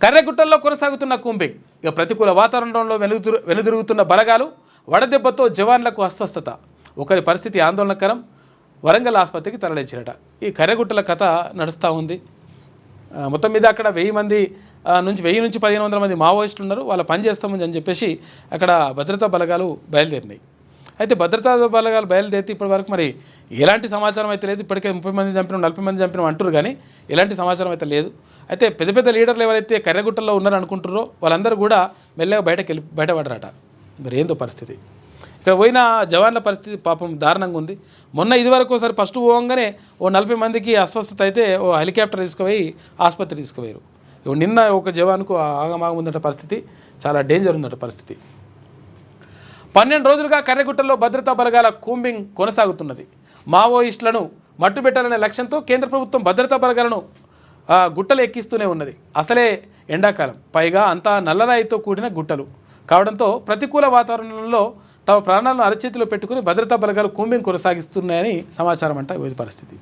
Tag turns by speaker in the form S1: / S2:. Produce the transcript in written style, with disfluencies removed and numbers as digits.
S1: కర్రెగుట్టల్లో కొనసాగుతున్న కూంబింగ్. ఇక ప్రతికూల వాతావరణంలో వెనుదిరుగుతున్న బలగాలు, వడదెబ్బతో జవాన్లకు అస్వస్థత. ఒకరి పరిస్థితి ఆందోళనకరం. వరంగల్ ఆసుపత్రికి తరలించినట. ఈ కర్రెగుట్టల కథ నడుస్తూ ఉంది. మొత్తం మీద అక్కడ 1000 నుంచి 1500 మంది మావోయిస్టులు ఉన్నారు. వాళ్ళ పని చేస్తామని అని చెప్పేసి అక్కడ భద్రతా బలగాలు బయలుదేరినాయి. అయితే భద్రతా బలగాలు బయలుదేరితే ఇప్పటి వరకు మరి ఎలాంటి సమాచారం అయితే లేదు. ఇప్పటికే 30 మంది చంపినాం, 40 మంది చంపినాం అంటారు, కానీ ఎలాంటి సమాచారం అయితే లేదు. అయితే పెద్ద పెద్ద లీడర్లు ఎవరైతే కర్రెగుట్టల్లో ఉన్నారనుకుంటారో వాళ్ళందరూ కూడా మెల్లగా బయటపడరట. మరి ఏందో పరిస్థితి. ఇక్కడ పోయిన జవాన్ల పరిస్థితి పాపం దారుణంగా ఉంది. మొన్న ఇదివరకు ఒకసారి ఫస్ట్ పోగానే 40 మందికి అస్వస్థత అయితే హెలికాప్టర్ తీసుకుపోయి ఆసుపత్రి తీసుకుపోయారు. నిన్న ఒక జవాన్కు ఆగమాగం ఉందట పరిస్థితి. చాలా డేంజర్ ఉందట పరిస్థితి. 12 రోజులుగా కర్రెగుట్టల్లో భద్రతా బలగాల కూంబింగ్ కొనసాగుతున్నది. మావోయిస్టులను మట్టుబెట్టాలనే లక్ష్యంతో కేంద్ర ప్రభుత్వం భద్రతా బలగాలను గుట్టలు ఎక్కిస్తూనే ఉన్నది. అసలే ఎండాకాలం, పైగా అంతా నల్లరాయితో కూడిన గుట్టలు కావడంతో ప్రతికూల వాతావరణంలో తమ ప్రాణాలను అరచేతిలో పెట్టుకుని భద్రతా బలగాలు కూంబింగ్ కొనసాగిస్తున్నాయని సమాచారం అంట. ఇది పరిస్థితి.